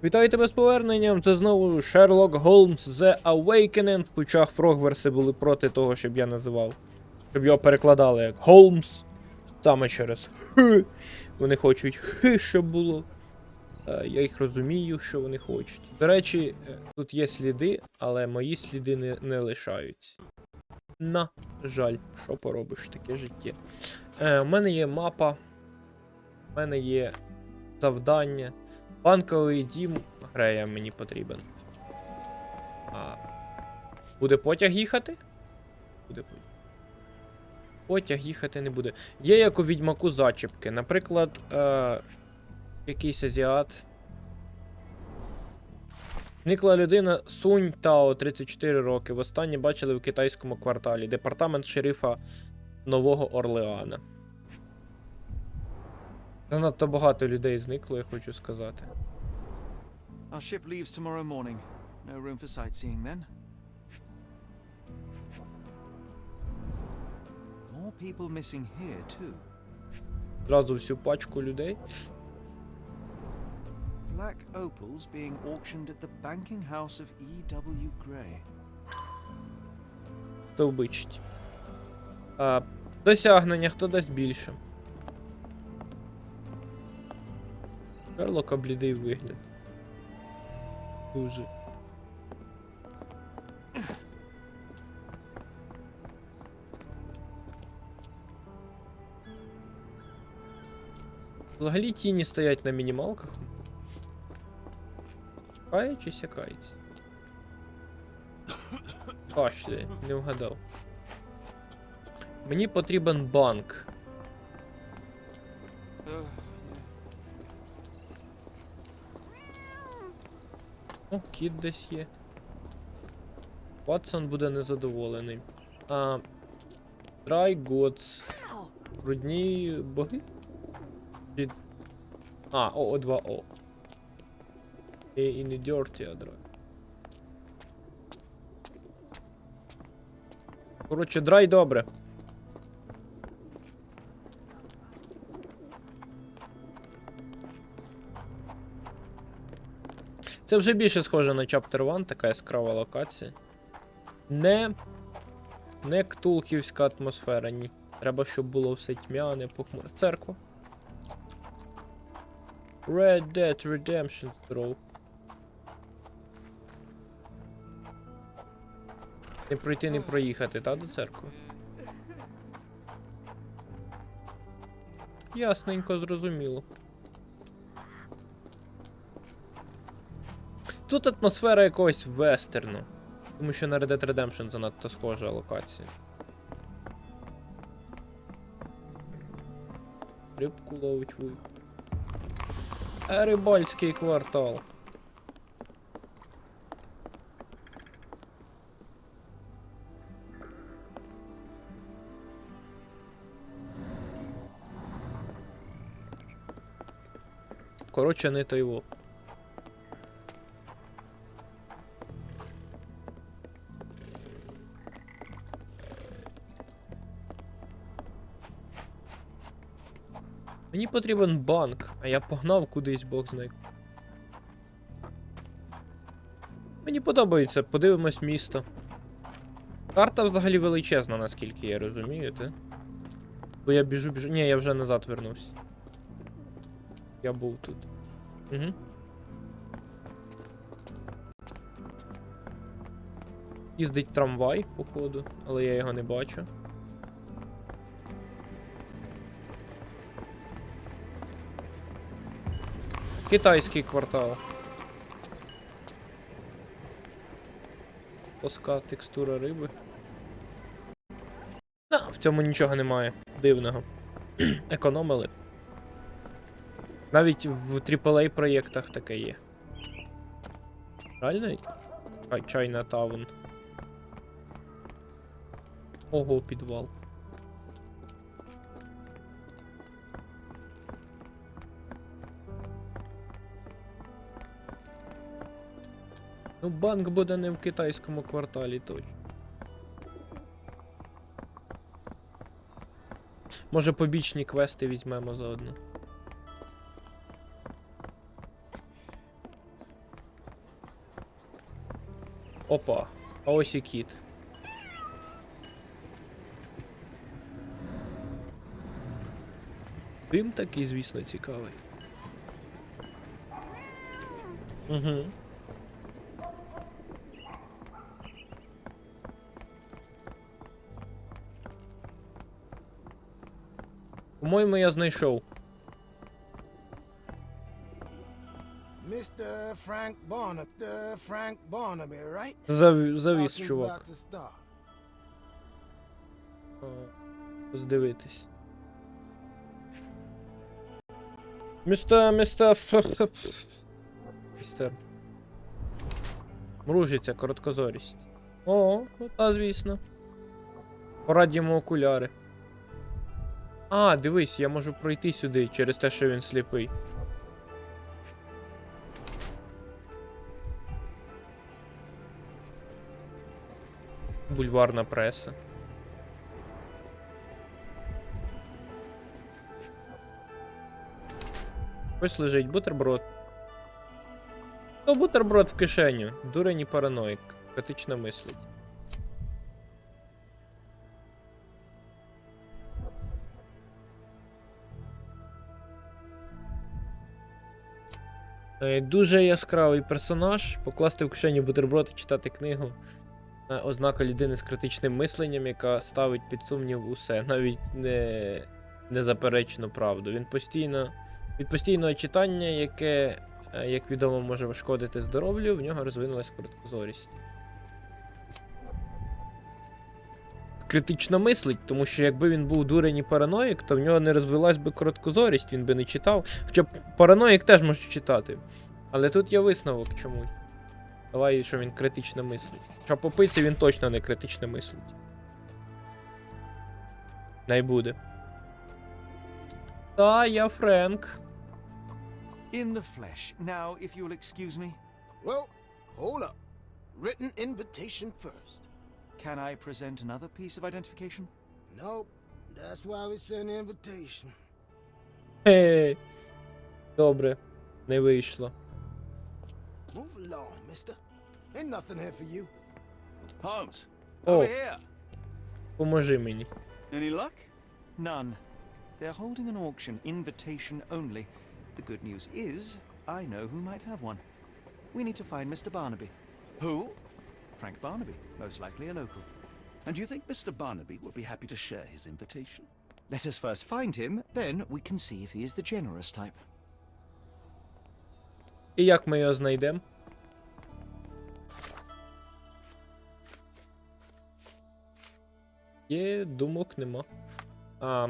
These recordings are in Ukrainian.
Вітаю тебе з поверненням, це знову Sherlock Holmes The Awakening, хоча фрогверси були проти того, щоб я називав. Щоб його перекладали як Holmes. Саме через Х. Вони хочуть Х, щоб було. Я їх розумію, що вони хочуть. До речі, тут є сліди, але мої сліди не лишаються. На жаль, що поробиш, таке життя. У мене є мапа. У мене є завдання. Банковий дім Грея мені потрібен. Буде потяг їхати? Буде потяг. Потяг їхати не буде. Є як у відьмаку зачіпки. Наприклад, якийсь азіат. Зникла людина Сунь Тао, 34 роки. Востаннє бачили в китайському кварталі. Департамент шерифа Нового Орлеана. Занадто багато людей зникло, я хочу сказати. Our ship leaves tomorrow morning. No room for sightseeing then. More people missing here too. Зразу всю пачку людей. Black opals being auctioned at the banking house of E.W. Gray. Стовбичить. Досягнення, хто дасть більше. Шерлока блідий вигляд. Дуже. Взагалі тіні стоять на мінімалках. Кає чи сякається? Кашляє, не вгадав. Мені потрібен банк. О, кіт десь є. Ватсон буде незадоволений. Dry Gods. Брудні боги? О2О. І не dirty, а dry. Коротше, драй добре. Це вже більше схоже на Chapter 1, така яскрава локація. Не ктулхівська атмосфера, ні. Треба, щоб було все тьмяне, похмуре. Церква. Red Dead Redemption Draw. Не пройти, не проїхати, та, до церкви? Ясненько, зрозуміло. Тут атмосфера якогось вестерну. Тому що на Red Dead Redemption занадто схожа локація. Рибку ловить вуй. Рибальський квартал. Коротше, не той во. Мені потрібен банк, а я погнав кудись, бог знає. Мені подобається, подивимось місто. Карта взагалі величезна, наскільки я розумію, ти? Бо я біжу. Ні, я вже назад вернувся. Я був тут. Угу. Їздить трамвай, походу, але я його не бачу. Китайський квартал. Плоска текстура риби. В цьому нічого немає дивного. Економили. Навіть в AAA проєктах таке є. Реально? Чайнатаун. Ого, підвал. Ну, банк буде не в китайському кварталі точно. Може, побічні квести візьмемо заодно. Опа, а ось і кіт. Дим такий, звісно, цікавий. Угу. По-моєму, я знайшов. Mr. Frank Barnaby, right? Завіс, Auction's чувак. about to start. Здивитись. Містер. Мружиться, короткозорість. О, ну та, звісно. Порадімо окуляри. А, дивись, я можу пройти сюди через те, що він сліпий. Бульварна преса. Ось лежить бутерброд. То бутерброд в кишеню. Дурень і параноїк. Критично мислить. Дуже яскравий персонаж. Покласти в кишеню бутерброд і читати книгу. Ознака людини з критичним мисленням, яка ставить під сумнів усе, навіть незаперечну правду. Від постійного читання, яке, як відомо, може шкодити здоров'ю, в нього розвинулась короткозорість. Критично мислить, тому що якби він був дурень і параноїк, то в нього не розвилась би короткозорість, він би не читав. Хоча параноїк теж може читати. Але тут є висновок чомусь. Давай, що він критично мислить. Хоча по пиці він точно не критично мислить. Най буде. Та, я Френк. In the flesh. Now, if you'll excuse me, Well, hold up. Written invitation first. can I present another piece of identification? Nope. That's why we send the invitation. Хе. Добре. Не вийшло. Move along, mister. Ain't nothing here for you. Holmes, О, over here. поможи мені. Any luck? None. They're holding an auction, invitation only. The good news is, I know who might have one. We need to find Mr. Barnaby. Who? Frank Barnaby, most likely a local. And you think Mr. Barnaby will be happy to share his invitation? Let us first find him, then we can see if he is the generous type. І як ми його знайдемо? Є, думок нема. А.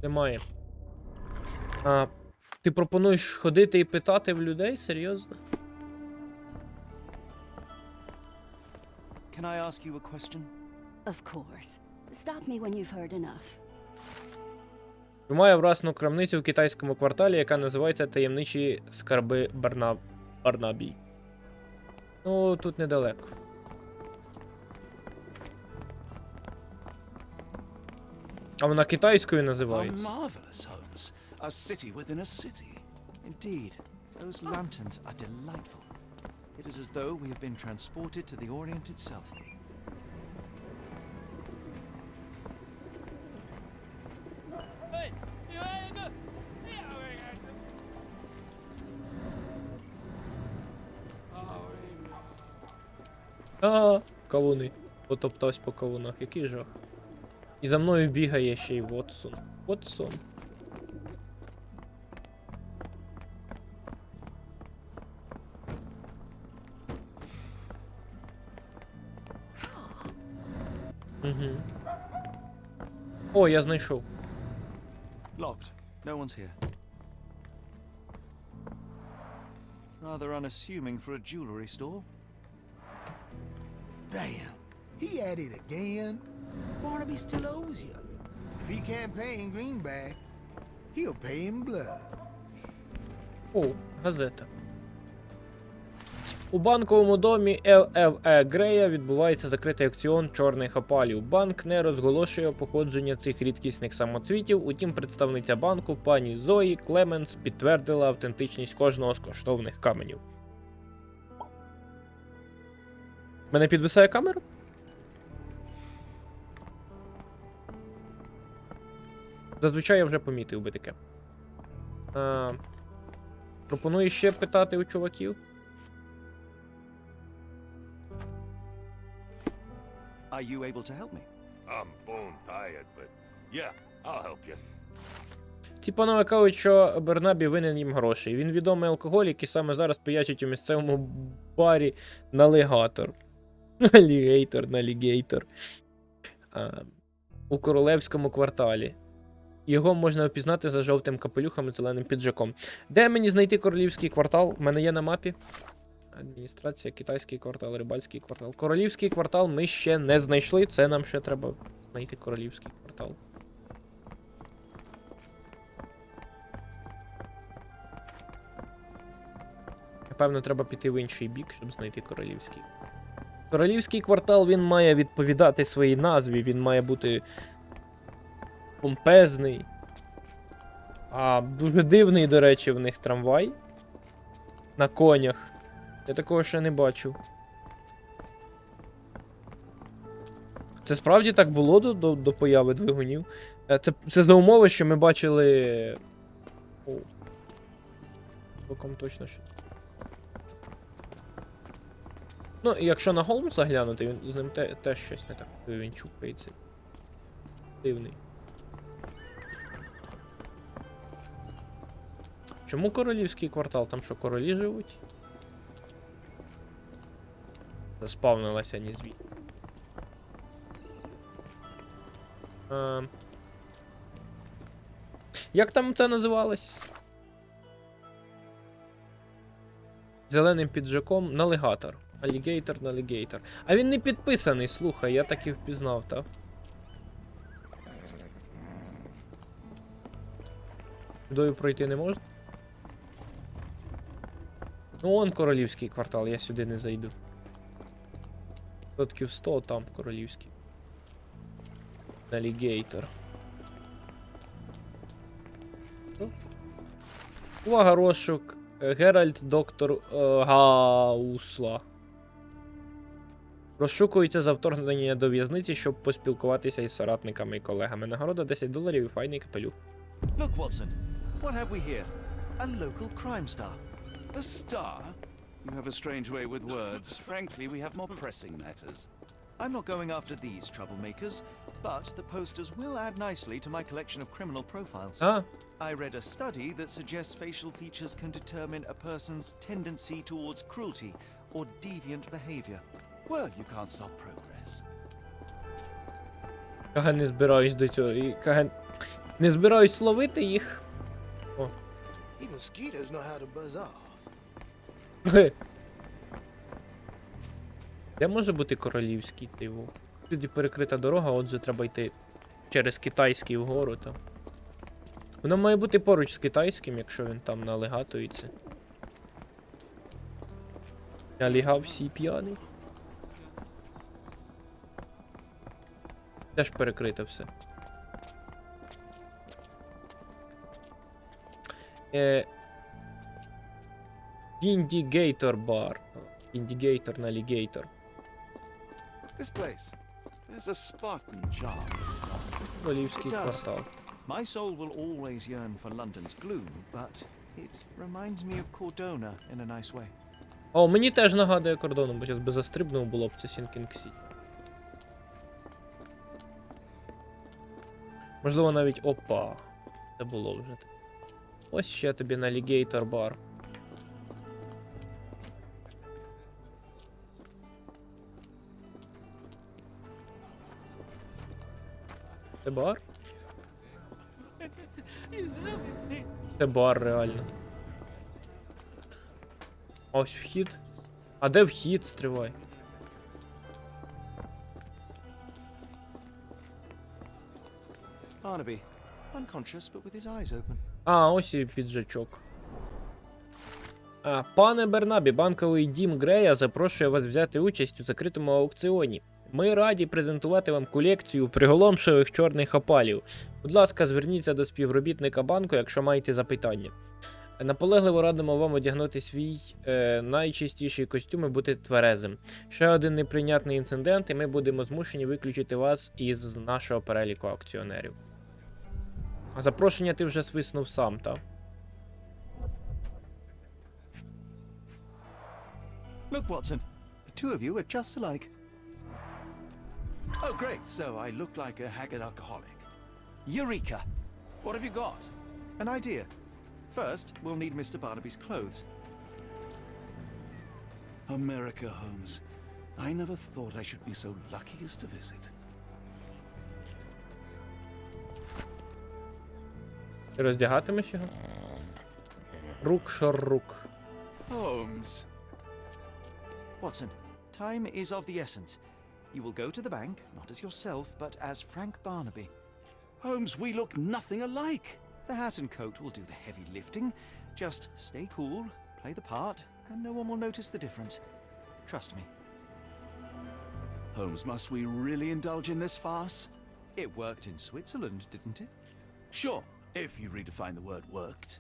Немає. А, ти пропонуєш ходити і питати в людей? Серйозно? Can I ask you a question? Of course. Stop me when you've heard enough. Має власну крамницю в китайському кварталі, яка називається Таємничі скарби Барнабі. Ну, тут недалеко. А вона китайською How називається. marvelous, Holmes. A city within a city. Indeed, those lanterns are delightful. It is as though we have been transported to the Orient itself. А, кавуни. Потоптався по кавунах. Який жах. І за мною бігає ще й Вотсон. Вотсон. Угу. О, я знайшов. Locked. No one's here. Rather unassuming for a jewelry store. Damn. He at it again. Barnaby still owes you. If he can't pay in greenbacks, he'll pay in blood. О, газета. У банковому домі ЛФЕ Грея відбувається закритий аукціон чорних опалів. Банк не розголошує походження цих рідкісних самоцвітів, утім представниця банку пані Зої Клеменс підтвердила автентичність кожного з коштовних каменів. Мене підвисає камера? Зазвичай я вже помітив би таке. Пропоную ще питати у чуваків. Are you able to help me? I'm bone tired, but yeah, I'll help you. Ці панове кажуть, що Бернабі винен їм грошей. Він відомий алкоголік і саме зараз пиячить у місцевому барі налігатор. Налігейтор. У королевському кварталі. Його можна опізнати за жовтим капелюхом і зеленим піджаком. Де мені знайти королівський квартал? У мене є на мапі. Адміністрація, китайський квартал, рибальський квартал. Королівський квартал ми ще не знайшли. Це нам ще треба знайти королівський квартал. Напевно, треба піти в інший бік, щоб знайти королівський. Королівський квартал, він має відповідати своїй назві, він має бути помпезний. Дуже дивний, до речі, в них трамвай. На конях. Я такого ще не бачив. Це справді так було до появи двигунів? Це за умови, що ми бачили... О. Боком точно що. Ну, якщо на Холмса глянути, з ним теж щось не так. Він чупається. Дивний. Чому королівський квартал? Там що, королі живуть? Заспавнилася ні звідти. Як там це називалось? Зеленим піджаком налігатор. Алігейтор. А він не підписаний, слухай, я так і впізнав, так? Сюдою пройти не можна? Ну, он королівський квартал, я сюди не зайду. Сотків 100 там королівський. Алігейтор. Увага, розшук. Геральт, доктор Гаусла. Розшукується за вторгнення до в'язниці, щоб поспілкуватися із соратниками і колегами. Нагорода $10 і файний капелюх. Look, Watson, what have we here? A local crime star. A star? You have a strange way with words. Frankly, we have more pressing matters. I'm not going after these troublemakers, but the posters will add nicely to my collection of criminal profiles. I read a study that suggests facial features can determine a person's tendency towards cruelty or deviant behavior. Well, you can't stop progress. Кага не збираюсь до цього. Не збираюсь ловити їх. О. Even mosquitoes know how to buzz off. Де може бути королівський тиво? Тоді перекрита дорога, отже треба йти через китайський вгору там. Воно має бути поруч з китайським, якщо він там налегатується. Налігав всі п'яний. Теж перекрите все. Індігейтор бар. Індігейтор, налігейтор. This place. There's a Spartan charm. Королівський It does. квартал. My soul will always yearn for London's gloom, but it reminds me of Cordona in a nice way. О, мені теж нагадує кордоном, бо зараз би застрибнув, було б це Сінкінг-Сіті. Можливо, навіть... Опа! Це було вже. Ось ще тобі налігейтор бар. Це бар? Це бар, реально. Ось вхід. А де вхід? Стривай. Barnaby, unconscious but with his eyes open. А, ось і піджачок. Пане Бернабі, банковий дім Грея запрошує вас взяти участь у закритому аукціоні. Ми раді презентувати вам колекцію приголомшливих чорних опалів. Будь ласка, зверніться до співробітника банку, якщо маєте запитання. Наполегливо радимо вам одягнути свій найчистіший костюм і бути тверезим. Ще один неприйнятний інцидент, і ми будемо змушені виключити вас із нашого переліку акціонерів. А запрошення ти вже свиснув сам, так? Look, Watson, the two of you are just alike. Oh, great. So I look like a haggard alcoholic. Eureka! What have you got? An idea. First, we'll need Mr. Barnaby's clothes. America, Holmes. I never thought I should be so lucky as to visit. Ти роздягатимеш його? Рук шарук. Holmes. Watson, time is of the essence. You will go to the bank, not as yourself, but as Frank Barnaby. Holmes, we look nothing alike. The hat and coat will do the heavy lifting. Just stay cool, play the part, and no one will notice the difference. Trust me. Holmes, must we really indulge in this farce? It worked in Switzerland, didn't it? Sure, if you redefine the word worked.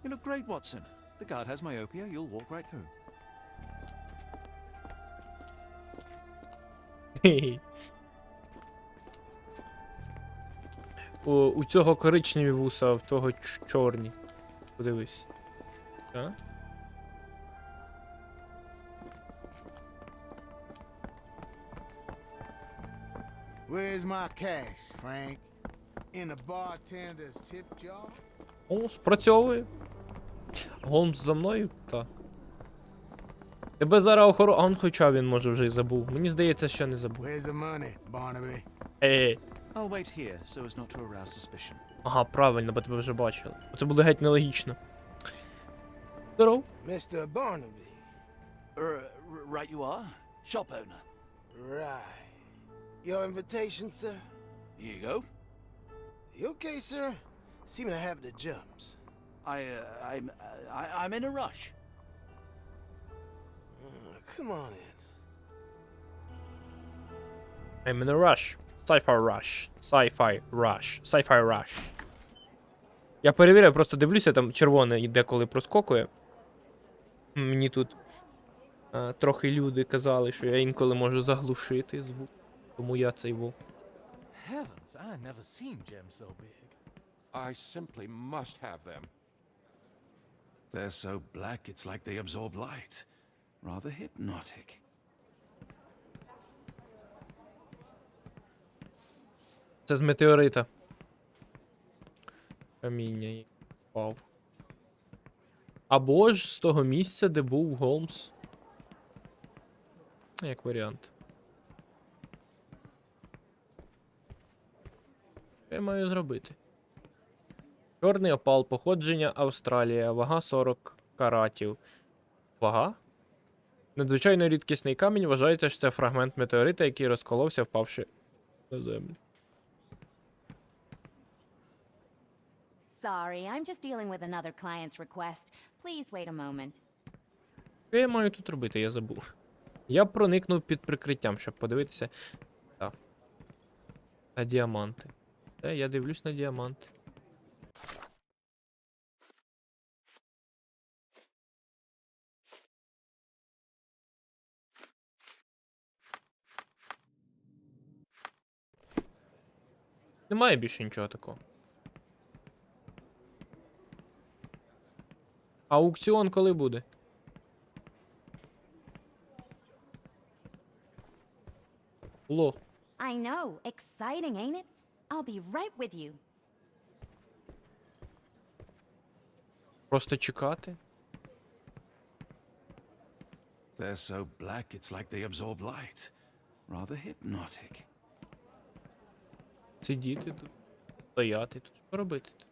You look great, Watson. The guard has myopia, you'll walk right through. У цього коричневі вуса, а в того чорні. Подивись. Так? Where's my cash, Frank? In the bartender's tip jar? О, спрацьовує. Голмс за мною? Так. Тебе зараз охорона. А он хоча він може вже й забув. Мені здається, що не забув. Where's the money, Barnaby? I'll wait here so as not to arouse suspicion. Ага, правильно, бо тебе вже бачили. Це буде геть нелогічно. Здоров. Mr. Barnaby. Right you are. Shop owner. Right. Your invitation, sir? Here you go. You okay, sir? Seem to have the jumps. I'm in a rush. Come on in. I'm in a rush. Sci-fi rush. Sci-fi rush. Sci-fi rush. Я перевіряю, просто дивлюся, там червоне деколи проскокує. Мені тут трохи люди казали, що я інколи можу заглушити звук. Тому я цей вов. Heavens, I never seen gems so big. I simply must have them. They're so black it's like they absorb light. Rather hypnotic. Це з метеорита. Каміння впав. Або ж з того місця, де був Голмс. Як варіант. Що я маю зробити? Чорний опал, походження Австралія, вага 40 каратів. Вага? Надзвичайно рідкісний камінь, вважається, що це фрагмент метеорита, який розколовся, впавши на землю. Sorry, I'm just dealing with another client's request. Please wait a moment. Що я маю тут робити? Я забув. Я проникнув під прикриттям, щоб подивитися. Так. На діаманти. Я дивлюсь на діаманти. Немає більше нічого такого. Аукціон коли буде? Лох. I know, exciting, ain't it? I'll be right with you. Просто чекати? They're so black it's like they absorb light. Rather hypnotic. Сидіти тут. Стояти тут. Що робити тут?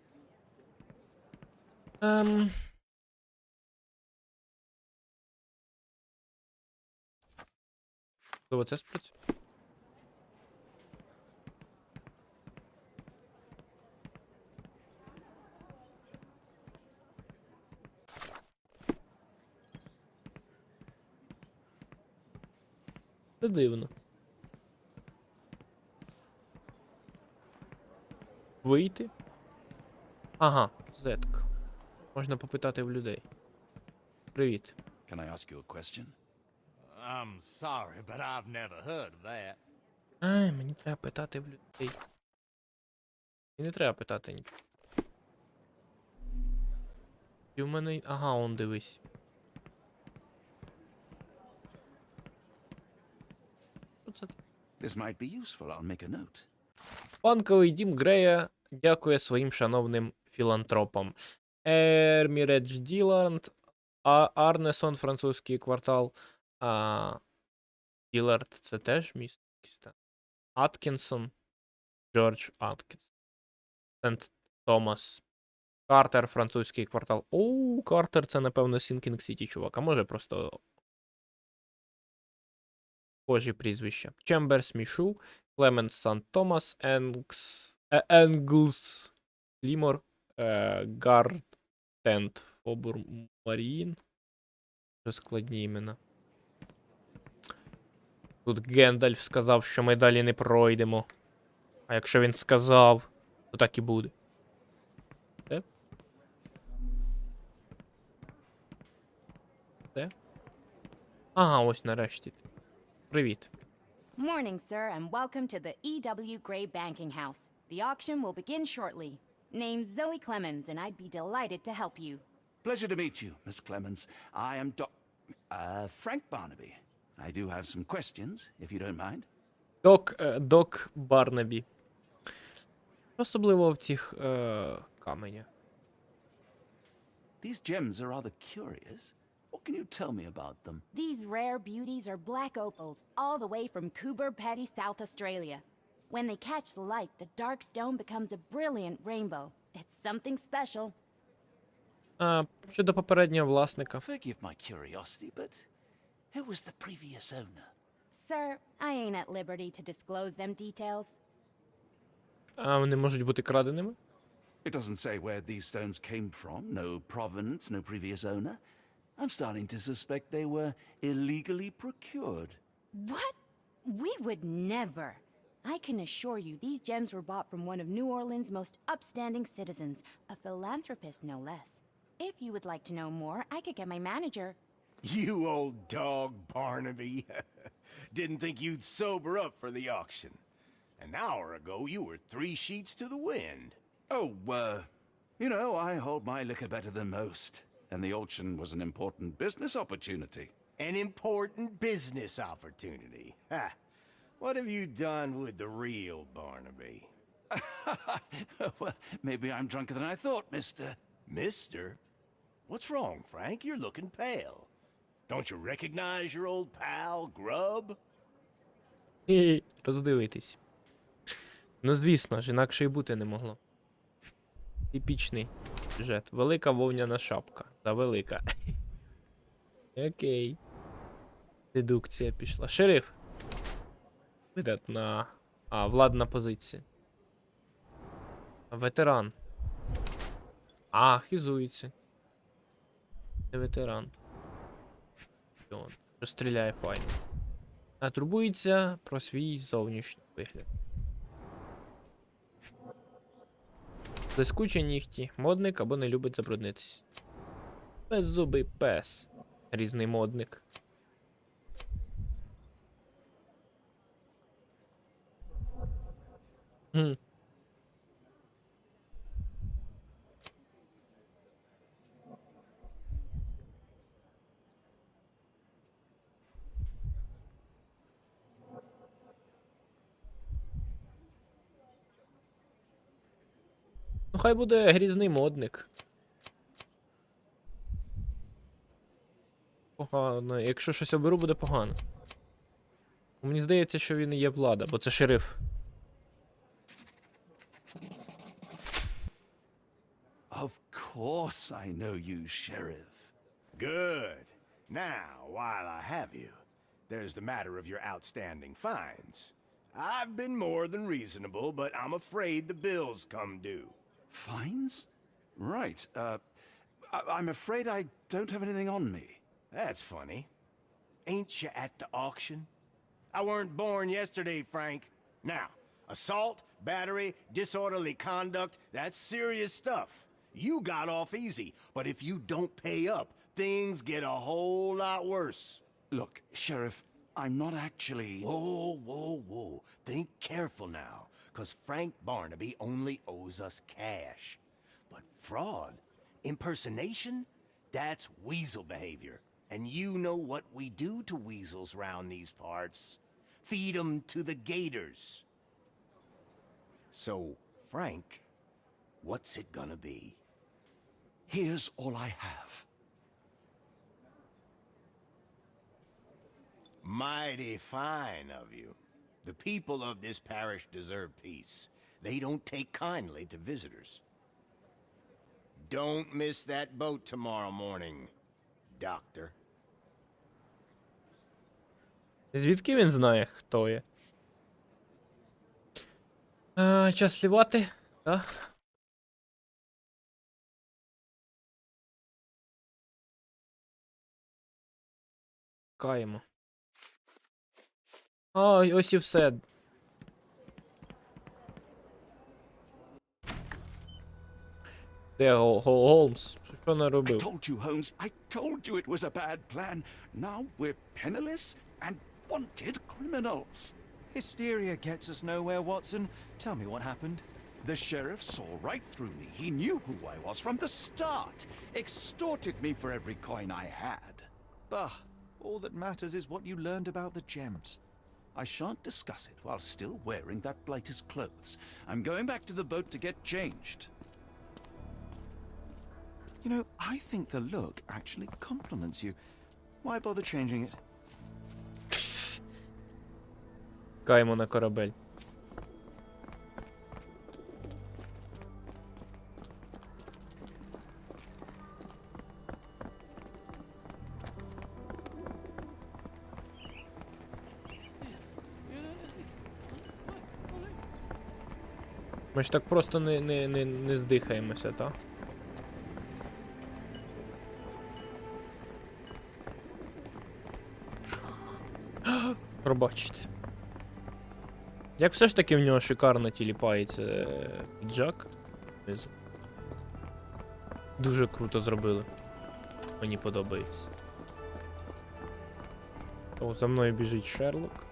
Можливо, це спрацює? Це дивно. Вийти? Ага, зетка. Можна попитати в людей. Привіт. Can I ask you a question? I'm sorry, but I've never heard of that. Ай, мені треба питати в людей. І не треба питати нічого. І в мене... Ага, он дивись. Що це? This might be useful. I'll make a note. Банковий дім Грея дякує своїм шановним філантропам. Ерміредж Діланд, Арнесон, французький квартал, Ділард, це теж місто якесь там. Аткінсон, Джордж Аткінсон, Сент Томас, Картер, французький квартал. Оу, Картер, це, напевно, Сінкінг Сіті, чувак, а може просто схожі прізвища. Чемберс Мішу, Клеменс Сант Томас, Енглс, Лімор, Гартент, Фобур Марін. Дуже складні імена. Тут Гендальф сказав, що ми далі не пройдемо. А якщо він сказав, то так і буде. Де? Де? Ага, ось нарешті. Привіт. Morning, sir, and welcome to the E.W. Gray Banking House. The auction will begin shortly. Name's Zoe Clemens, and I'd be delighted to help you. Pleasure to meet you, Miss Clemens. I am Frank Barnaby. I do have some questions, if you don't mind. Док Барнабі. Особливо в цих каменях. These gems are rather curious. What can you tell me about them? These rare beauties are black opals, all the way from Coober Pedy, South Australia. When they catch the light, the dark stone becomes a brilliant rainbow. It's something special. Щодо попереднього власника. Forgive my curiosity, but who was the previous owner? Sir, I ain't at liberty to disclose them details. Вони можуть бути краденими? It doesn't say where these stones came from. No provenance, no previous owner. I'm starting to suspect they were illegally procured. What? We would never. I can assure you these gems were bought from one of New Orleans' most upstanding citizens, a philanthropist no less. If you would like to know more, I could get my manager. You old dog, Barnaby. Didn't think you'd sober up for the auction. An hour ago, you were 3 sheets to the wind. Oh, you know, I hold my liquor better than most. And the auction was an important business opportunity. An important business opportunity. Ha! What have you done with the real Barnaby? Well, maybe I'm drunker than I thought, mister. Mister? What's wrong, Frank? You're looking pale. Don't you recognize your old pal, Grub? Роздивитись. Ну, звісно ж, інакше й бути не могло. Типічний сюжет. Велика вовняна шапка. Та велика. Окей. Дедукція пішла. Шериф. Видатна. Владна позиція. Ветеран. Хизується. Не ветеран. Що стріляє файно. Турбується про свій зовнішній вигляд. Блискучі нігті. Модник або не любить забруднитись. Беззубий пес. Різний модник. Ну, хай буде грізний модник. Погано. Якщо щось оберу, буде погано. Мені здається, що він і є влада, бо це шериф. Of course I know you, Sheriff. Good. Now, while I have you, there's the matter of your outstanding fines. I've been more than reasonable, but I'm afraid the bills come due. Fines? Right. I'm afraid I don't have anything on me. That's funny. Ain't you at the auction? I weren't born yesterday, Frank. Now, assault, battery, disorderly conduct, that's serious stuff. You got off easy, but if you don't pay up, things get a whole lot worse. Look, Sheriff, I'm not actually... Whoa, whoa, whoa. Think careful now, because Frank Barnaby only owes us cash. But fraud, impersonation, that's weasel behavior. And you know what we do to weasels round these parts. Feed 'em to the gators. So, Frank, what's it gonna be? Here's all I have. Mighty fine of you. The people of this parish deserve peace. They don't take kindly to visitors. Don't miss that boat tomorrow morning, Doctor. Звідки він знає, хто я? Час слівати, так? Каємо. Ось і все. Де Голмс? Що не I робив? told you, Holmes. I told you it was a bad plan. Now we're penniless and wanted criminals. Hysteria gets us nowhere, Watson. Tell me what happened. The sheriff saw right through me. He knew who I was from the start. Extorted me for every coin I had. Bah, all that matters is what you learned about the gems. I shan't discuss it while still wearing that blighter's clothes. I'm going back to the boat to get changed. You know, I think the look actually compliments you. Why bother changing it? Каємо на корабель. Ми ж так просто не здихаємося, так? Пробачте. Як все ж таки в нього шикарно тіліпається піджак. Дуже круто зробили. Мені подобається. О, за мною біжить Шерлок.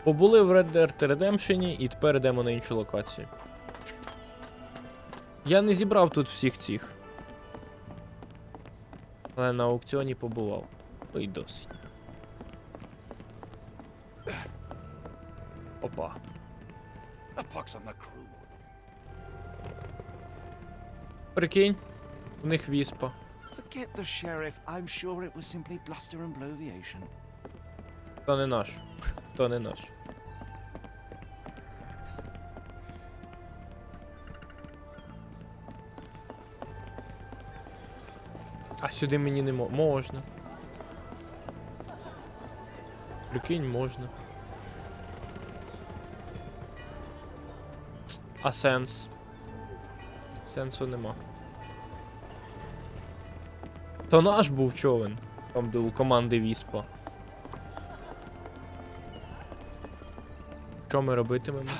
Побули в Red Dead Redemption і тепер йдемо на іншу локацію. Я не зібрав тут всіх цих. Але на аукціоні побував. Ну і досить. Опа. A pox on the crew. Прикинь, в них віспа. Forget the sheriff. I'm sure it was simply bluster and bloviation. То не наш. То не наш. А сюди мені не можна. Прикинь, можна. А сенс? Сенсу нема. То наш був човен. Там де у команди Віспа. Що ми робитимемо?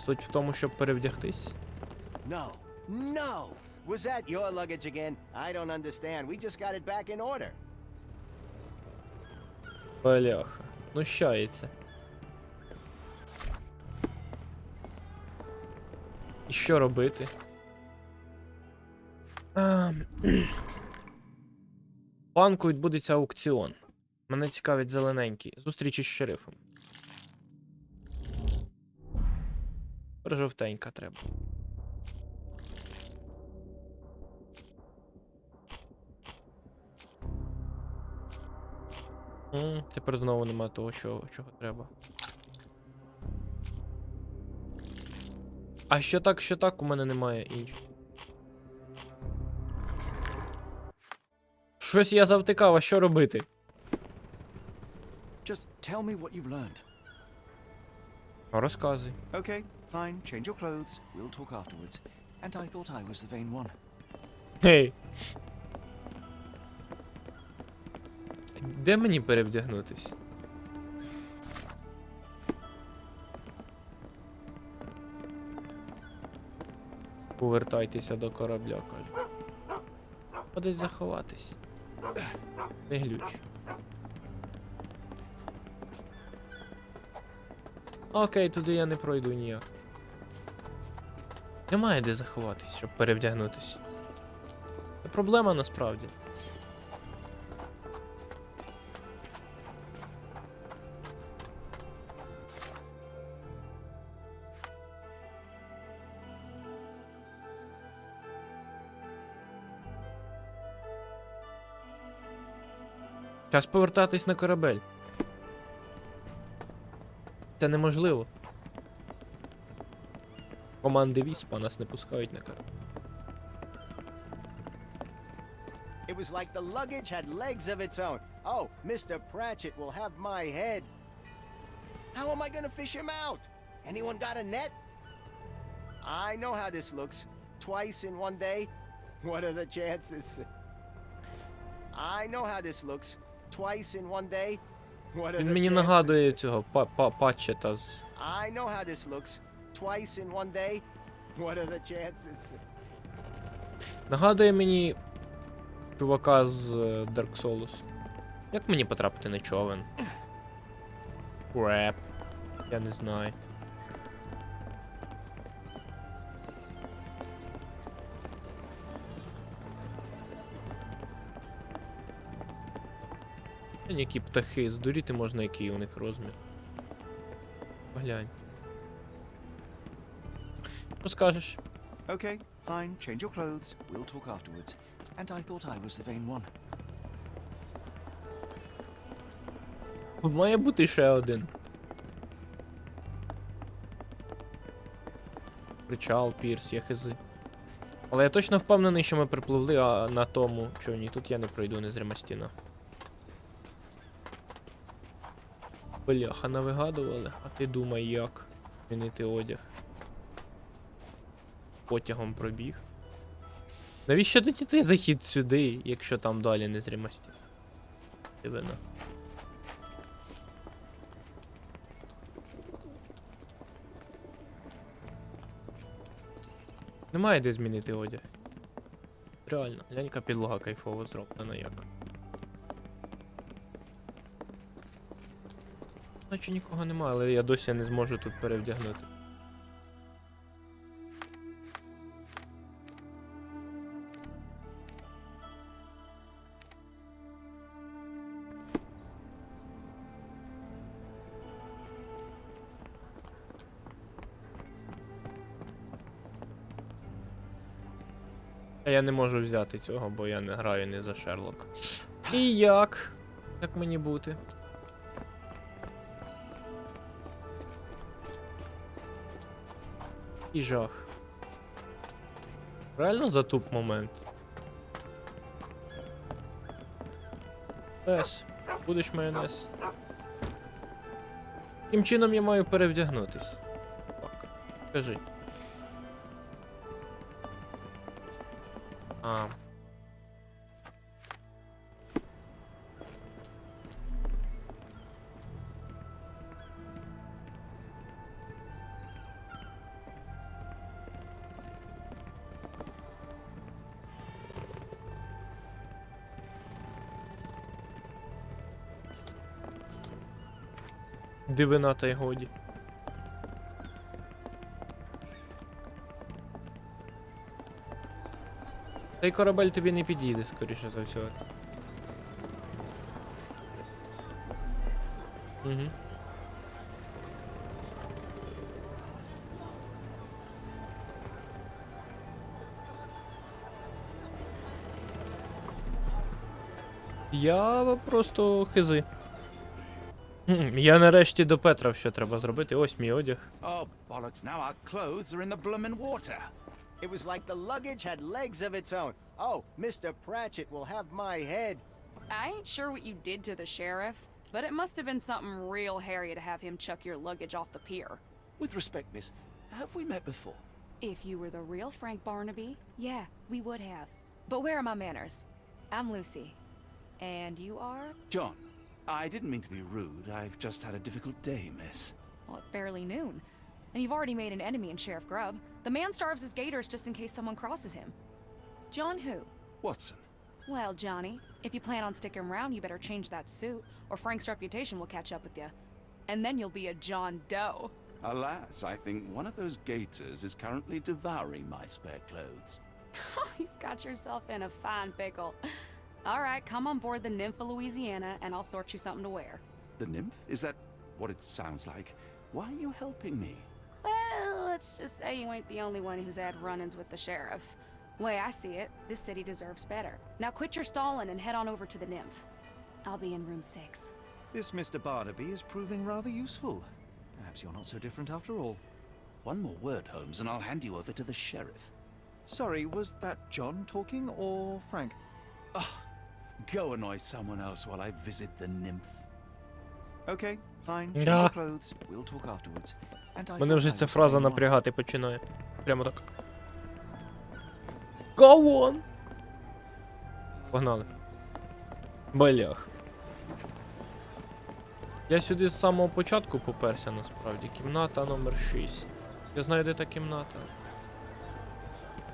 Суть в тому, щоб перевдягтись. No, no! Was that your luggage again? I don't understand. We just got it back in order. Бляха. Ну щається. І що робити? В банку відбудеться аукціон. Мене цікавить зелененький. Зустріч із шерифом. Жовтенька треба. Тепер знову нема того, чого треба. А що так, у мене немає іншого. Щось я завтикав, а що робити? Just tell me what you've learned. Розказуй. Okay, fine. Change your clothes. We'll talk afterwards. And I thought I was the vain one. Гей. Де мені перевдягнутись? Повертайтеся до корабля, кажу. Кудись заховатись. Не глюч. Окей, туди я не пройду ніяк. Немає де заховатись, щоб перевдягнутись. Це проблема насправді. Час повертатись на корабель. Це неможливо. Команди Віспа нас не пускають на корабель. It was like the luggage had legs of its own. Oh, Mr. Pratchett will have my head. How am I gonna fish him out? Anyone got a net? I know how this looks. Twice in one day? What are the chances? I know how this looks. Twice in one day? What are Він the мені нагадує chances? цього Патчета з... I know how this looks. Twice in one day? What are the chances? Нагадує мені чувака з Dark Souls. Як мені потрапити на човен? Креп. Я не знаю. Які птахи, здуріти можна, який у них розмір. Поглянь. Що скажеш? Okay, fine. Change your clothes. We'll talk afterwards. And I thought I was the vain one. Має бути ще один. Причал, пірс, є хизи. Але я точно впевнений, що ми припливли на тому човні. Тут я не пройду, незрима стіна. Бляха, навигадували, а ти думай, як змінити одяг. Потягом пробіг. Навіщо тоді цей захід сюди, якщо там далі незрима стіна? Дивина. Немає де змінити одяг. Реально, глянька підлога кайфово зроблена як. Наче нікого немає, але я досі не зможу тут перевдягнути. А я не можу взяти цього, бо я не граю не за Шерлока. І як? Як мені бути? І жах. Реально затуп момент. Пес, будеш майонез. Яким чином я маю перевдягнутись? Скажи. Дивина та й годі. Цей корабель тобі не підійде, скоріше за всього. Угу. Я просто хизи. Я нарешті до Петра що треба зробити. Ось мій одяг. Oh, bollocks, now our clothes are in the bloomin' water. It was like the luggage had legs of its own. Oh, Mr. Pratchett will have my head. I ain't sure what you did to the sheriff, but it must have been something real hairy to have him chuck your luggage off the pier. With respect, miss, have we met before? If you were the real Frank Barnaby, yeah, we would have. But where are my manners? I'm Lucy. And you are? John, I didn't mean to be rude. I've just had a difficult day, miss. Well, it's barely noon. And you've already made an enemy in Sheriff Grubb. The man starves his gators just in case someone crosses him. John who? Watson. Well, Johnny, if you plan on sticking around, you better change that suit, or Frank's reputation will catch up with you. And then you'll be a John Doe. Alas, I think one of those gators is currently devouring my spare clothes. You've got yourself in a fine pickle. All right, come on board the Nymph of Louisiana, and I'll sort you something to wear. The nymph? Is that what it sounds like? Why are you helping me? Well, let's just say you ain't the only one who's had run-ins with the sheriff. Way I see it, this city deserves better. Now quit your stalling and head on over to the Nymph. I'll be in room 6. This Mr. Barnaby is proving rather useful. Perhaps you're not so different after all. One more word, Holmes, and I'll hand you over to the sheriff. Sorry, was that John talking or Frank? Go annoy someone else while I visit the nymph. Okay, fine. Change Да. your clothes. We'll talk afterwards. And I Мене thought вже I ця was фраза the only one. напрягати починає. Прямо так. Go on! Погнали. Блях. Я сюди з самого початку поперся, насправді. Кімната номер 6. Я знаю, де та кімната.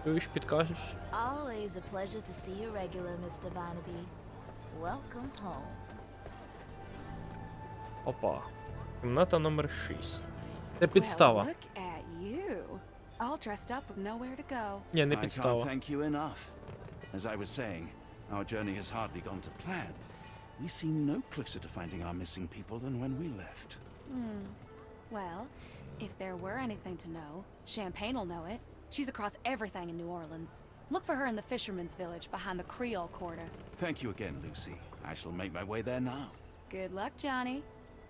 Чуєш, підкажеш? Always a pleasure to see you regular, Mr. Barnaby. Welcome home. Опа. Кімната номер 6. Це підстава. Well, look at you. All dressed up with nowhere to go. Ні, не I can't підстава. thank you enough. As I was saying, our journey has hardly gone to plan. We seem no closer to finding our missing people than when we left. Well, if there were anything to know, Champagne'll know it. She's across everything in New Orleans. Look for her in the fisherman's village behind the Creole Quarter. Thank you again, Lucy. I shall make my way there now. Good luck, Johnny.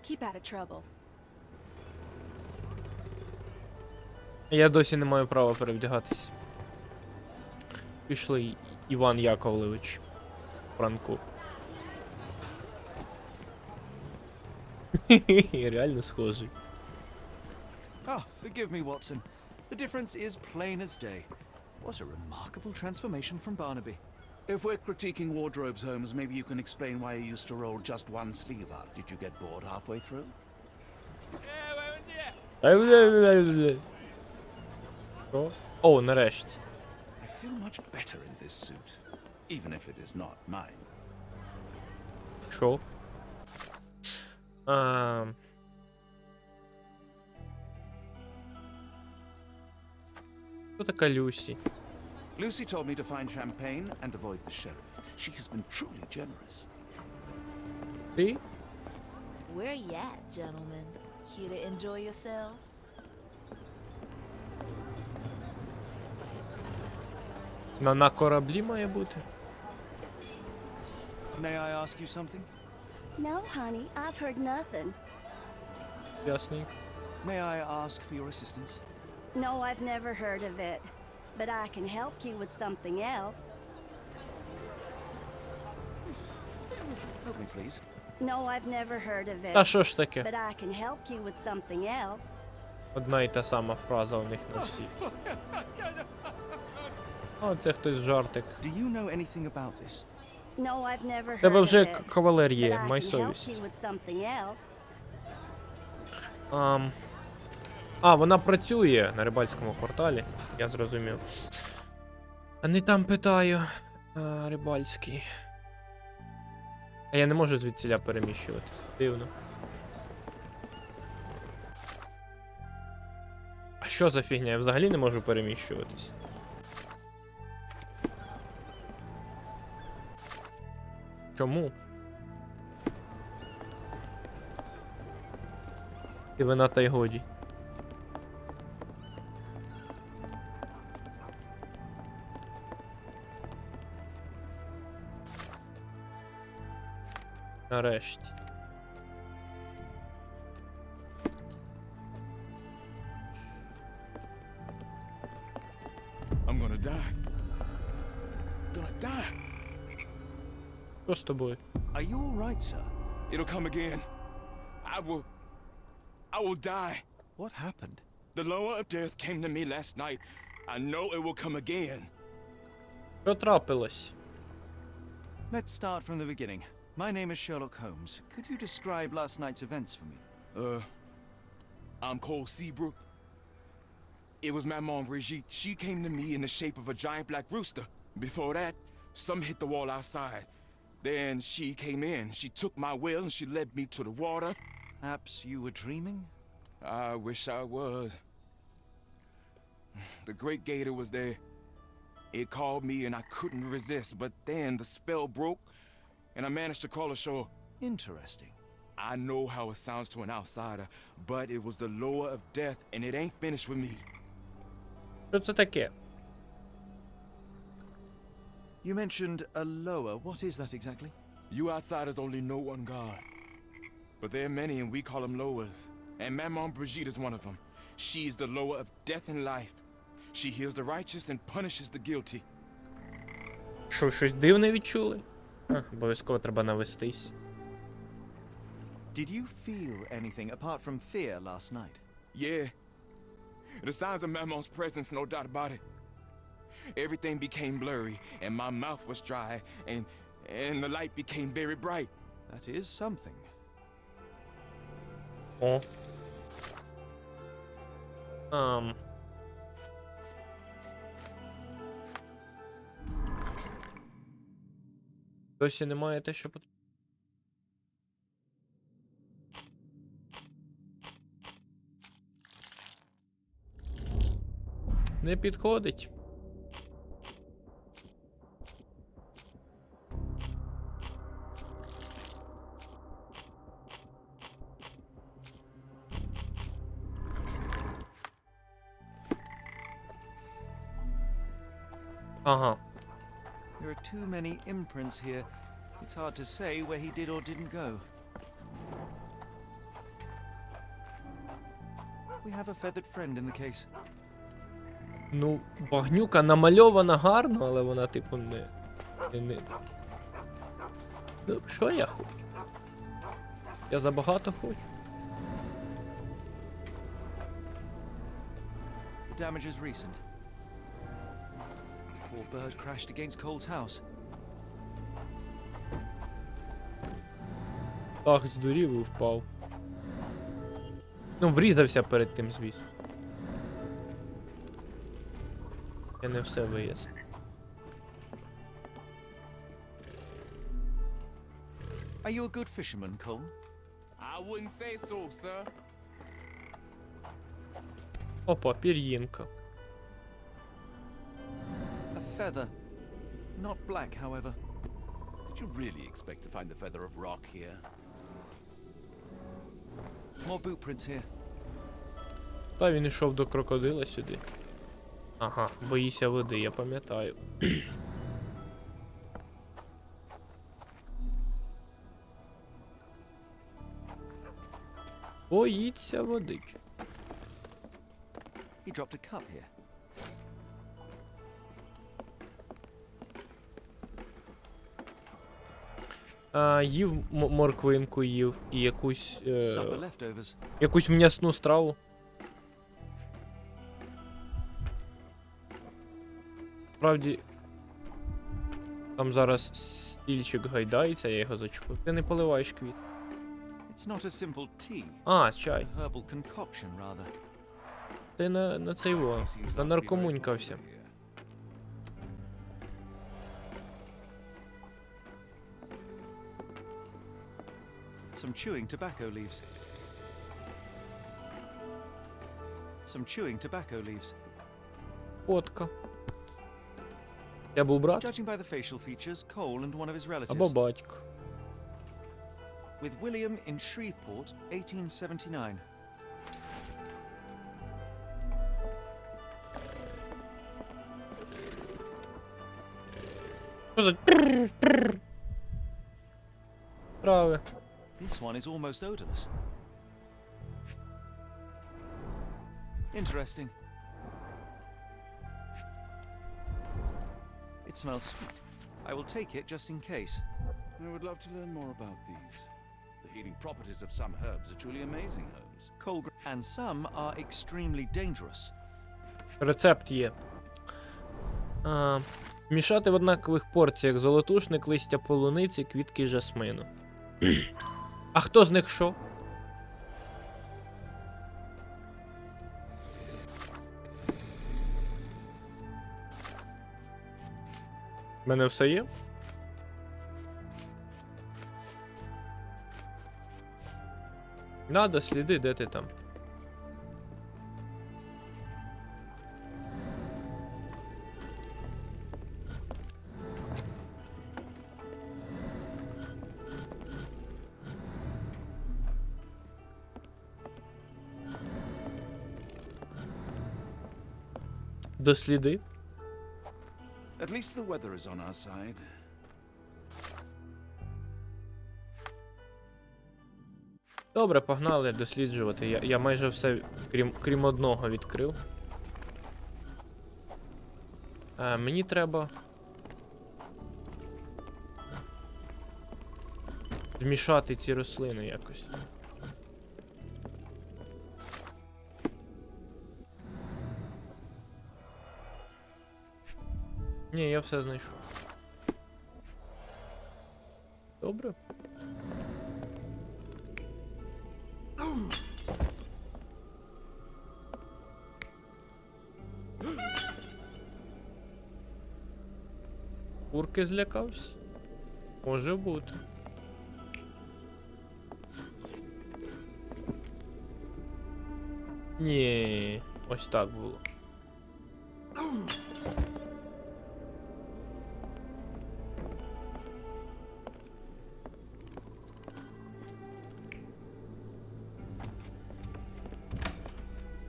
Keep out of trouble. Я досі не маю права перевдягатись. Пішли, Іван Яковлевич. Франко. Реально схожий. Forgive me, Watson. The difference is plain as day. What a remarkable transformation from Barnaby. If we're critiquing wardrobes, Holmes, maybe you can explain why you used to roll just one sleeve up. Did you get bored halfway through? О, нарешті. I feel much better in this suit, even if it is not mine. Що? Хто така Люсі? Lucy told me to find champagne and avoid the sheriff. She has been truly generous. Ти? Where you at, gentlemen? Here to enjoy yourselves? На кораблі має бути? May I ask you something? No, honey, I've heard nothing. Ясненько. May I ask for your assistance? No, I've never heard of it. But I can help you with something else. Help me, please. No, I've never heard of it. Та що ж таке? But I can help you with something else. Одна і та сама фраза у них на всі. О, це хтось жартик. Do you know anything about this? No, I've never Тебе heard of вже it. кавалер But є, I май can help совість. you with something else. Вона працює на рибальському кварталі, я зрозумів. А не там питаю. Рибальський. А я не можу звідсіля переміщуватись. Дивно. А що за фігня? Я взагалі не можу переміщуватись. Чому? І вина та й годі. Нарешті. I'm gonna die. Gonna die. Що з тобою? Are you all right, sir? It'll come again. I will die. What happened? The lower of death came to me last night. I know it will come again. Що трапилось? Let's start from the beginning. My name is Sherlock Holmes. Could you describe last night's events for me? I'm Cole Seabrook. It was my mom, Brigitte. She came to me in the shape of a giant black rooster. Before that, some hit the wall outside. Then she came in. She took my will and she led me to the water. Perhaps you were dreaming? I wish I was. The great gator was there. It called me and I couldn't resist, but then the spell broke and I managed to crawl ashore. Interesting. I know how it sounds to an outsider, but it was the lower of death and it ain't finished with me. Що це таке? You mentioned a lower. What is that exactly? You outsiders only know one God. But there are many and we call them lowers. And my mom Brigitte is one of them. She's the lower of death and life. She heals the righteous and punishes the guilty. Що, щось дивне відчули? Обов'язково треба навестись. Did you feel anything apart from fear last night? Yeah. The signs of Mamon's presence, no doubt about it. Everything became blurry, and my mouth was dry, and the light became very bright. That is something. О. Досі немає те, що потрібно. Не підходить. Ага. There are too many imprints here. It's hard to say where he did or didn't go. We have a feathered friend in the case. Ну, багнюка намальована гарно, але вона, типу, не... Ну, що я хочу? Я забагато хочу. The damage is recent. Poor bird crashed against Cole's house. Ах, здурів і впав. Ну, врізався перед тим, звісно. Я не все вияснив. Are you a good fisherman, Cole? I wouldn't say so, sir. Опа, пір'їнка. A feather. Not black, however. Did you really expect to find the feather of rock here? More boot prints here. Та він ішов до крокодила сюди. Ага, боїся води, я пам'ятаю. Боїться водички. He dropped a cup here. Їв морквинку їв і якусь... Supper leftovers. якусь м'ясну страву. Справді, там зараз стільчик гайдається, я його зачепив. Ти не поливаєш квіт. It's not a simple tea. А, чай. A herbal concoction, rather. Ти на цей во, на наркомунькався. Some chewing tobacco leaves. Some chewing tobacco leaves. Фотка. Я був брат? Judging by the facial features, Cole and one of his relatives. Або батько. With William in Shreveport, 1879. Що за... Праве. This one is almost odorless. Interesting. It smells sweet. I will take it just in case. I would love to learn more about these. The healing properties of some herbs are truly amazing, Holmes. Coal and some are extremely dangerous. Рецепт є. Мішати в однакових порціях золотушник, листя полуниці, квітки жасмину. А хто з них що? У мене все є? Надо, сліди, де ти там? Досліди. At least the weather is on our side. Добре, погнали досліджувати. Я майже все, крім одного, відкрив. Мені треба змішати ці рослини якось. Ні, я все знайшов. Добре. Курки злякався? Може бути. Ні, ось так було.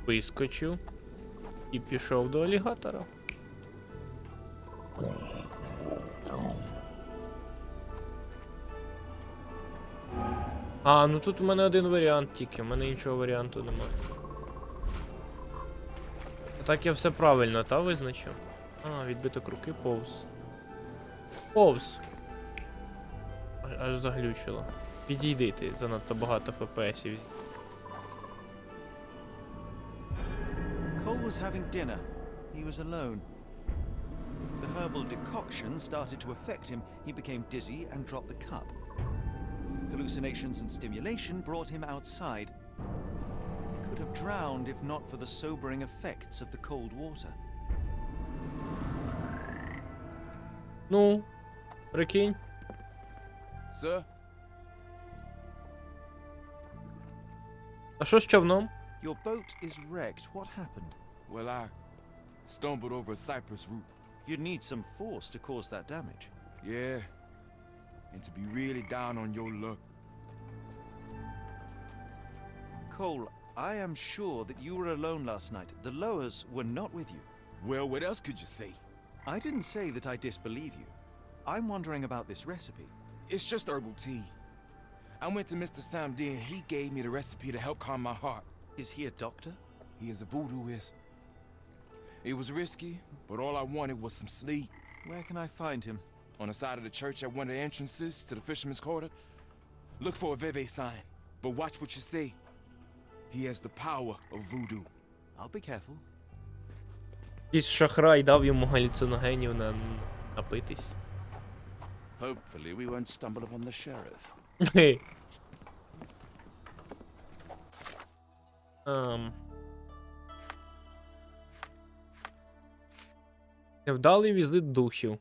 Вискочив і пішов до алігатора. Ну тут у мене один варіант тільки, у мене іншого варіанту немає. Так я все правильно, та, визначив? Відбиток руки повз. Повз. Аж заглючило. Підійди ти, занадто багато ФПСів. Cole was having dinner. He was alone. The herbal decoction started to affect him. He became dizzy and dropped the cup. Hallucinations and stimulation brought him outside. He could have drowned if not for the sobering effects of the cold water. Ну, прикинь. Sir? А що з човном? Your boat is wrecked. What happened? Well, I stumbled over a cypress root. You'd need some force to cause that damage. Yeah. And to be really down on your luck. Cole, I am sure that you were alone last night. The lowers were not with you. Well, what else could you say? I didn't say that I disbelieve you. I'm wondering about this recipe. It's just herbal tea. I went to Mr. Samdi and he gave me the recipe to help calm my heart. Is he a doctor? He is a voodooist. It was risky, but all I wanted was some sleep. Where can I find him? On the side of the church at one of the entrances to the Fisherman's Quarter. Look for a Veve sign, but watch what you say. He has the power of voodoo. I'll be careful. Якийсь шахрай дав йому галюциногенів напитись. Hopefully we won't stumble upon the sheriff. Невдалий візит духів.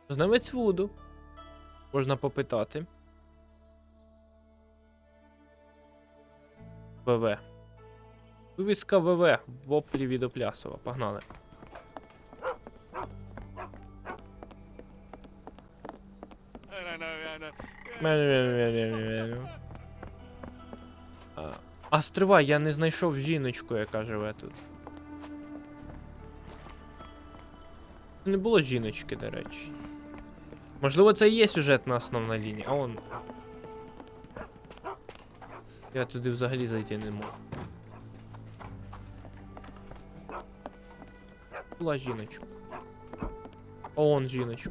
Знавець Вуду. Можна попитати. ВВ. Вивіска ВВ. Воплі від Оплясова. Погнали. Стривай, я не знайшов жіночку, яка живе тут. Не було жіночки, до речі. Можливо, це і є сюжетна основна лінія, а он. Я туди взагалі зайти не можу. Була жіночка. А он жіночка.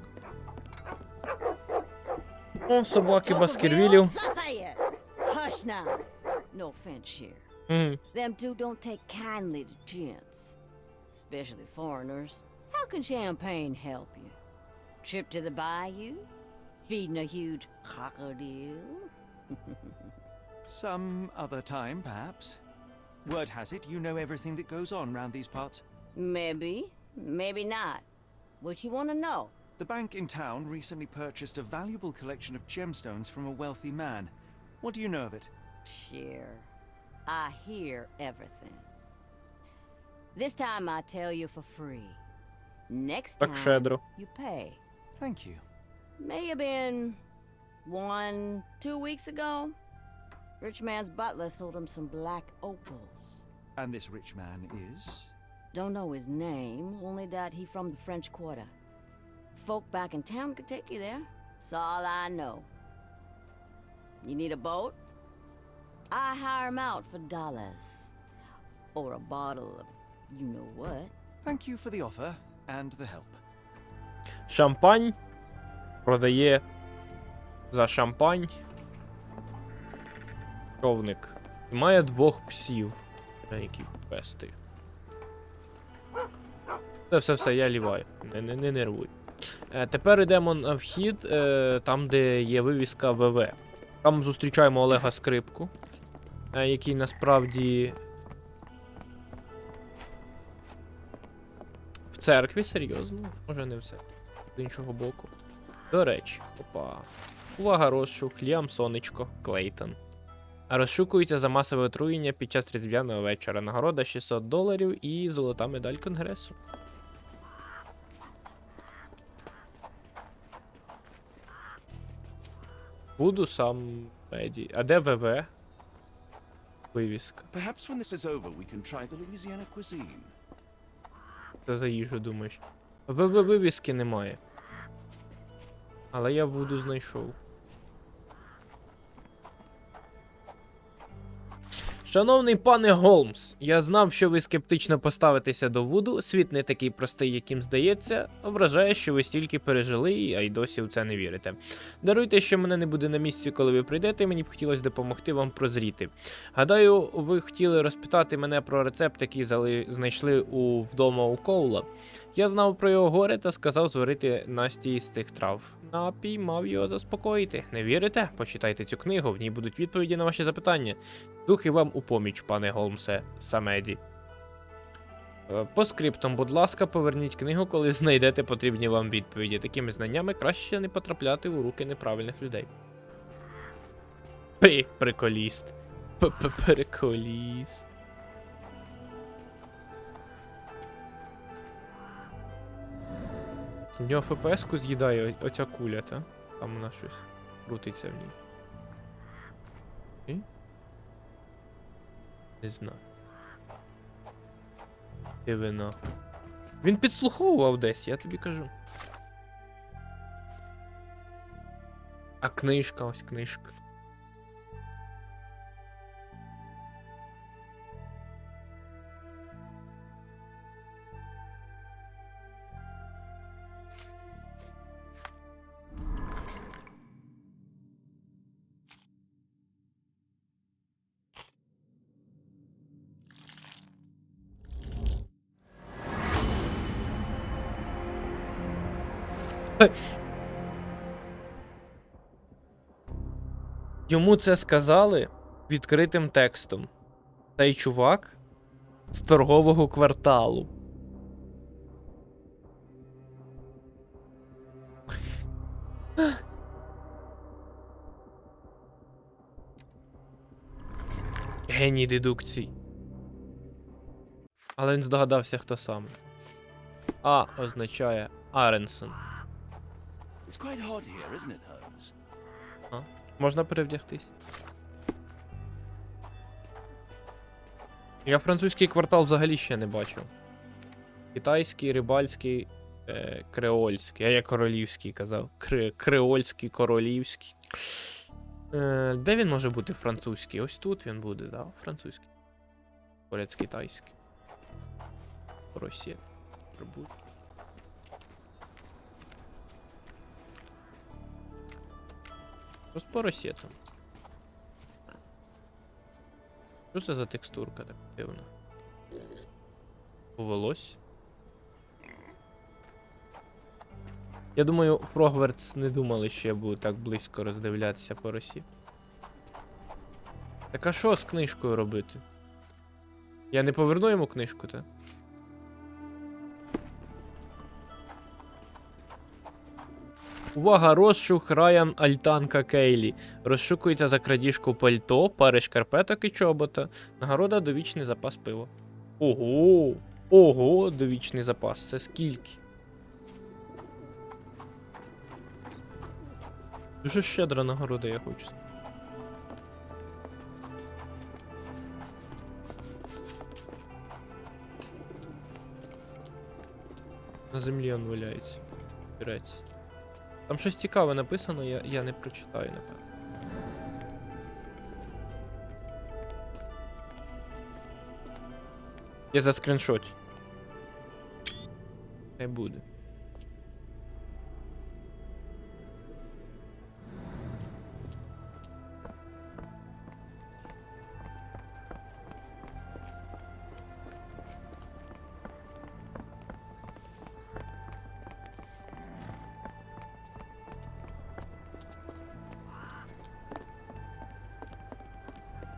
О, собаки Баскервілів. Hush now. No offense, Sheriff. Them two don't take kindly to gents, especially foreigners. How can champagne help you? Trip to the bayou? Feeding a huge crocodile? Some other time, perhaps. Word has it you know everything that goes on round these parts. Maybe, maybe not. What you want to know? The bank in town recently purchased a valuable collection of gemstones from a wealthy man. What do you know of it? Sure. I hear everything. This time I tell you for free. Next Так time щедро. you pay. Thank you. May have been 1-2 weeks ago. Rich man's butler sold him some black opals. And this rich man is? Don't know his name, only that he from the French Quarter. Folk back in town could take you there. That's all I know. You need a boat? I hire him out for dollars. Or a bottle of you-know-what. Thank you for the offer and the help. Шампань. Продає за шампань. Човник. І має 2 псів. Які пести. Все, я ліваю. Не нервуй. Тепер йдемо на вхід, там, де є вивіска ВВ. Там зустрічаємо Олега Скрипку, який насправді в церкві, серйозно? Може не в церкві, з іншого боку. До речі, опа. Увага, розшук, Ліам Сонечко, Клейтон. Розшукується за масове отруєння під час різдвяного вечора. Нагорода $600 і золота медаль Конгресу. Буду сам Еді. А де ВВ? Вивіска. Perhaps when this is over, we can try the Louisiana cuisine. Це за їжу, думаєш? ВВ вивіски немає. Але я Вуду знайшов. Шановний пане Голмс, я знав, що ви скептично поставитеся до Вуду, світ не такий простий, яким здається, вражає, що ви стільки пережили, а й досі в це не вірите. Даруйте, що мене не буде на місці, коли ви прийдете, мені б хотілося допомогти вам прозріти. Гадаю, ви хотіли розпитати мене про рецепт, який знайшли вдома у Коула. Я знав про його горе та сказав зварити настій з цих трав. Напій мав його заспокоїти. Не вірите? Почитайте цю книгу, в ній будуть відповіді на ваші запитання. Духи вам у поміч, пане Голмсе, Самеді. По скриптам, будь ласка, поверніть книгу, коли знайдете потрібні вам відповіді. Такими знаннями краще не потрапляти у руки неправильних людей. Приколіст. Приколіст. У нього ФПС-ку з'їдає оця куля, та? Там вона щось крутиться в ній. І? Не знаю. Дивина. Він підслуховував десь, я тобі кажу. А книжка, ось книжка. Йому це сказали відкритим текстом. Цей чувак з торгового кварталу. Геній дедукцій. Але він здогадався, хто саме. А означає Аренсон. It's quite hot here, isn't it, Holmes? А? Можна перевдягтись. Я французький квартал взагалі ще не бачив. Китайський, рибальський, креольський. А я королівський казав. Креольський, королівський. Де він може бути французький? Ось тут він буде, да? Французький. Поряд з китайським. Росія. Прибуде. Що з поросєтом? Що це за текстурка так дивна? Повелось? Я думаю, Фрогвартс не думали, що я буду так близько роздивлятися поросів. Так а що з книжкою робити? Я не поверну йому книжку, та? Увага, розшук Райан Альтанка Кейлі. Розшукується за крадіжку пальто, пари шкарпеток і чобота. Нагорода довічний запас пива. Ого! Ого, довічний запас. Це скільки? Дуже щедра нагорода, я хочу. На землі он валяється. Бірець. Там щось цікаве написано, я не прочитаю, напевно. Я за скріншот. Не буде.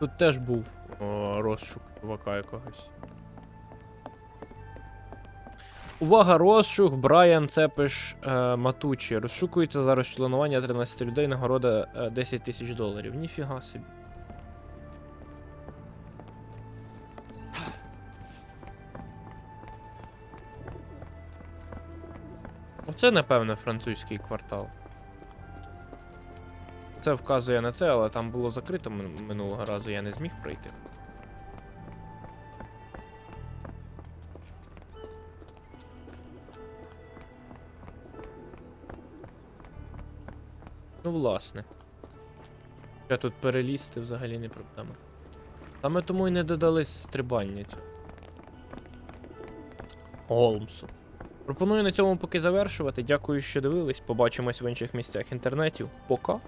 Тут теж був розшук чувака якогось. Увага, розшук, Брайан Цепиш Матучі. Розшукується за розчленування 13 людей, нагорода $10,000. Ніфіга собі. Оце, напевно, французький квартал. Це вказує на це, але там було закрито минулого разу, я не зміг пройти. Ну, власне. Ще тут перелізти взагалі не проблема. Саме тому і не додали стрибання цього. Голмсу. Пропоную на цьому поки завершувати. Дякую, що дивились. Побачимось в інших місцях інтернетів. Пока.